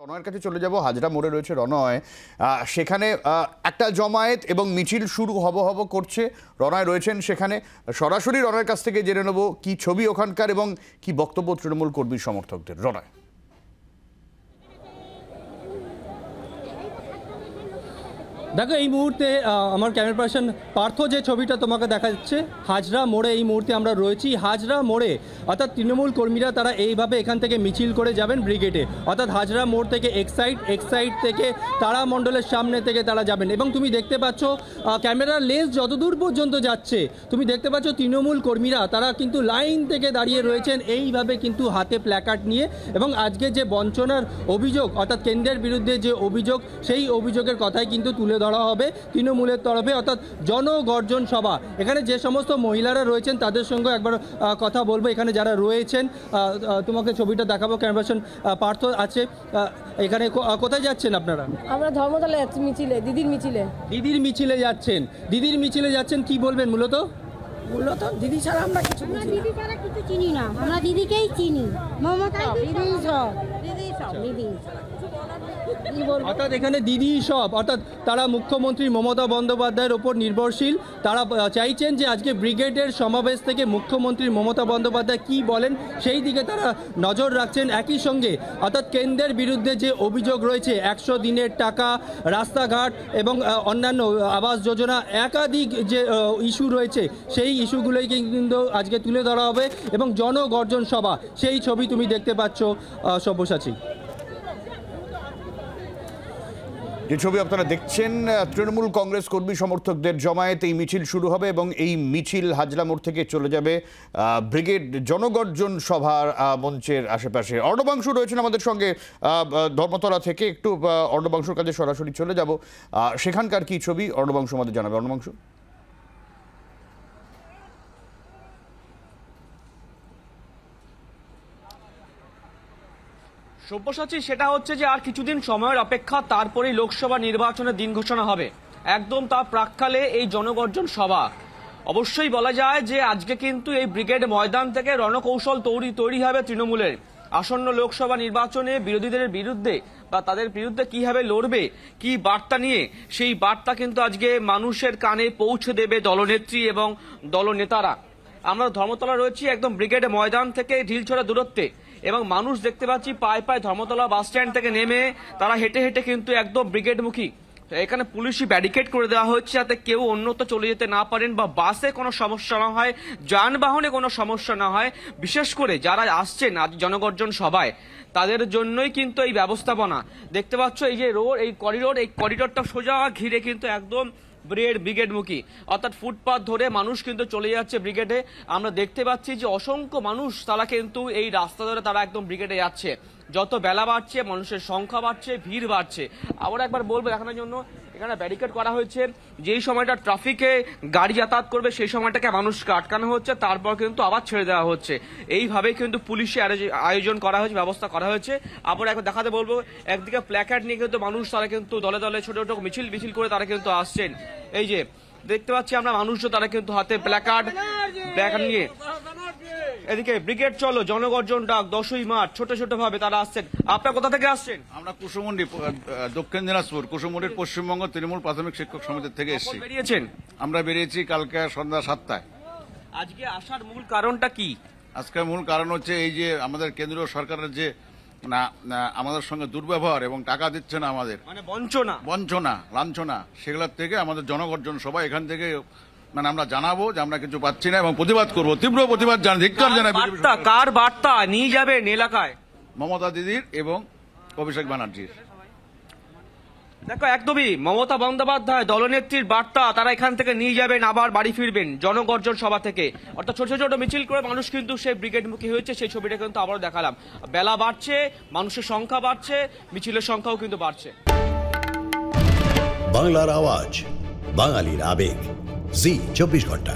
রনয়ের কাছে চলে যাব। হাজরা মোড়ে রয়েছে রনয়, সেখানে একটা জমায়েত এবং মিছিল শুরু হব করছে। রনয় রয়েছেন সেখানে, সরাসরি রনয়ের কাছ থেকে জেনে নেব কি ছবি ওখানকার এবং কি বক্তব্য তৃণমূল কর্মী সমর্থকদের। রনয়, দেখো এই মুহূর্তে আমার ক্যামেরা পার্সন পার্থ যে ছবিটা তোমাকে দেখা যাচ্ছে, হাজরা মোড়ে এই মুহূর্তে আমরা রয়েছি। হাজরা মোড়ে অর্থাৎ তৃণমূল কর্মীরা তারা এইভাবে এখান থেকে মিছিল করে যাবেন ব্রিগেডে, অর্থাৎ হাজরা মোড় থেকে এক সাইড থেকে তারামণ্ডলের সামনে থেকে তারা যাবেন। এবং তুমি দেখতে পাচ্ছ ক্যামেরার লেন্স যতদূর পর্যন্ত যাচ্ছে তুমি দেখতে পাচ্ছ তৃণমূল কর্মীরা তারা কিন্তু লাইন থেকে দাঁড়িয়ে রয়েছেন এইভাবে কিন্তু হাতে প্ল্যাকার্ড নিয়ে। এবং আজকে যে বঞ্চনার অভিযোগ অর্থাৎ কেন্দ্রের বিরুদ্ধে যে অভিযোগ, সেই অভিযোগের কথাই কিন্তু তুলে ধরা হবে তৃণমূলের তরফে, অর্থাৎ জনগর্জন সভা। এখানে যে সমস্ত মহিলারা রয়েছেন তাদের সঙ্গে একবার কথা বলবো। এখানে যারা রয়েছেন তোমাকে ছবিটা দেখাবো। ক্যামেরাপার্সন পার্থ আছে এখানে। কোথায় যাচ্ছেন আপনারা? আমরা ধর্মতলা যাচ্ছি মিছিলে, দিদির মিছিলে যাচ্ছেন। দিদির মিছিলে যাচ্ছেন, কি বলবেন? মূলত দিদি ছাড়া আমরা কিছু চিনি না, আমরা দিদিকেই চিনি। মমতা দিদি অর্থাৎ এখানে দিদি সব, অর্থাৎ তারা মুখ্যমন্ত্রী মমতা বন্দ্যোপাধ্যায়ের ওপর নির্ভরশীল। তারা চাইছেন যে আজকে ব্রিগেডের সমাবেশ থেকে মুখ্যমন্ত্রী মমতা বন্দ্যোপাধ্যায় কি বলেন সেই দিকে তারা নজর রাখছেন। একই সঙ্গে অর্থাৎ কেন্দ্রের বিরুদ্ধে যে অভিযোগ রয়েছে 100 দিনের টাকা, রাস্তাঘাট এবং অন্যান্য আবাস যোজনা, একাধিক যে ইস্যু রয়েছে সেই ইস্যুগুলোই কিন্তু আজকে তুলে ধরা হবে এবং জনগর্জন সভা, সেই ছবি তুমি দেখতে পাচ্ছ সব্যসাচী। যে ছবি আপনারা দেখছেন, তৃণমূল কংগ্রেস কর্মী সমর্থকদের জমায়েত, এই মিছিল শুরু হবে এবং এই মিছিল হাজরা মোড় থেকে চলে যাবে ব্রিগেড জনগর্জন সভার মঞ্চের আশেপাশে। অর্ণবাংশু রয়েছেন আমাদের সঙ্গে ধর্মতলা থেকে, একটু অর্ণবাংশুর কাছে সরাসরি চলে যাব। সেখানকার কি ছবি অর্ণবাংশু আমাদের জানাবে। অর্ণবাংশু, সব্যসাচী, সেটা হচ্ছে যে আর কিছুদিন সময়ের অপেক্ষা, তারপরেই লোকসভা নির্বাচনের দিন ঘোষণা হবে। একদম তার প্রাক্কালে এই জনগর্জন সভা। অবশ্যই বলা যায় যে আজকে কিন্তু এই ব্রিগেড ময়দান থেকে রণকৌশল তৈরি হবে তৃণমূলের। আসন্ন লোকসভা নির্বাচনে বিরোধীদের বিরুদ্ধে বা তাদের বিরুদ্ধে কিভাবে লড়বে, কি বার্তা নিয়ে, সেই বার্তা কিন্তু আজকে মানুষের কানে পৌঁছে দেবে দলনেত্রী এবং দলনেতারা। আমরা ধর্মতলা রয়েছি একদম ব্রিগেড ময়দান থেকে ঢিলছড়া দূরত্বে, এবং মানুষ দেখতে পাচ্ছি পায়ে ধর্মতলা বাস স্ট্যান্ড থেকে নেমে তারা হেঁটে হেঁটে কিন্তু একদম ব্রিগেডমুখী। এখানে পুলিশি ব্যারিকেড করে দেওয়া হচ্ছে যাতে কেউ অন্যত্র চলে যেতে না পারেন বা বাসে কোনো সমস্যা না হয়, যানবাহনে কোনো সমস্যা না হয়। বিশেষ করে যারা আসছেন আজ জনগর্জন সভায় তাদের জন্যই কিন্তু এই ব্যবস্থাপনা। দেখতে পাচ্ছ এই যে রোড, এই করিডোরটা সোজা ঘিরে কিন্তু একদম ব্রিগেডমুখী, অর্থাৎ ফুটপাথ ধরে মানুষ কিন্তু চলে যাচ্ছে ব্রিগেডে। আমরা দেখতে পাচ্ছি যে অসংখ্য মানুষ তারা কিন্তু এই রাস্তা ধরে তারা একদম ব্রিগেডে যাচ্ছে। যত বেলা বাড়ছে মানুষের সংখ্যা বাড়ছে, ভিড় বাড়ছে। আবার একবার বলবো, দেখানোর জন্য এখানে ব্যারিকেড করা হয়েছে। যেই সময়টা ট্রাফিকে গাড়ি যাতায়াত করবে সেই সময়টাকে মানুষকে আটকানো হচ্ছে, তারপর কিন্তু আবার ছেড়ে দেওয়া হচ্ছে। এইভাবে কিন্তু পুলিশি আয়োজন করা হয়েছে, ব্যবস্থা করা হয়েছে। আবার একবার দেখাতে বলবো, একদিকে প্ল্যাকার্ড নিয়ে কিন্তু মানুষ তারা কিন্তু দলে দলে ছোট ছোট মিছিল করে তারা কিন্তু আসছেন। এই যে দেখতে পাচ্ছি আমরা মানুষজন, তারা কিন্তু হাতে প্ল্যাকার্ড নিয়ে এদিকে ব্রিগেড চলো জনগর্জন ডাক 10ই মার্চ ছোট ভাবে তারা আসছেন। আপনারা কোথা থেকে আসছেন? আমরা কুসুমুন্ডি, দক্ষিণ দিনাজপুর, কুসুমুন্ডির পশ্চিমবঙ্গ তৃণমূল প্রাথমিক শিক্ষক সমিতি থেকে এসেছি। আমরা বেরিয়েছি কালকে সন্ধ্যা 7টায়। আজকে আসার মূল কারণটা কি? আজকের মূল কারণ হচ্ছে এই যে আমাদের কেন্দ্রীয় সরকারের যে আমাদের সঙ্গে দুর্ব্যবহার এবং টাকা দিচ্ছে না আমাদের, মানে বঞ্চনা লাঞ্ছনা, সেগুলোর থেকে আমাদের জনগর্জন সবাই এখান থেকে আমরা জানাবো যে আমরা কিছু পাচ্ছি না এবং প্রতিবাদ করবো, তীব্র প্রতিবাদ ধিক্কার জানাই। কার বার্তা নিয়ে যাবেন এলাকায়? মমতা দিদির এবং অভিষেক ব্যানার্জির। দেখো একদমই মমতা বন্দ্যোপাধ্যায় দলনেত্রীর বার্তা তারা এখান থেকে নিয়ে যাবেন, আবার বাড়ি ফিরবেন জনগর্জন সভা থেকে। অর্থাৎ ছোট ছোট মিছিল করে মানুষ কিন্তু সেই ব্রিগেডমুখী হয়েছে, সেই ছবিটা কিন্তু আবারও দেখালাম। বেলা বাড়ছে, মানুষের সংখ্যা বাড়ছে, মিছিলের সংখ্যাও কিন্তু বাড়ছে। বাংলার আওয়াজ, বাঙালির আবেগ, জি 24 ঘন্টা।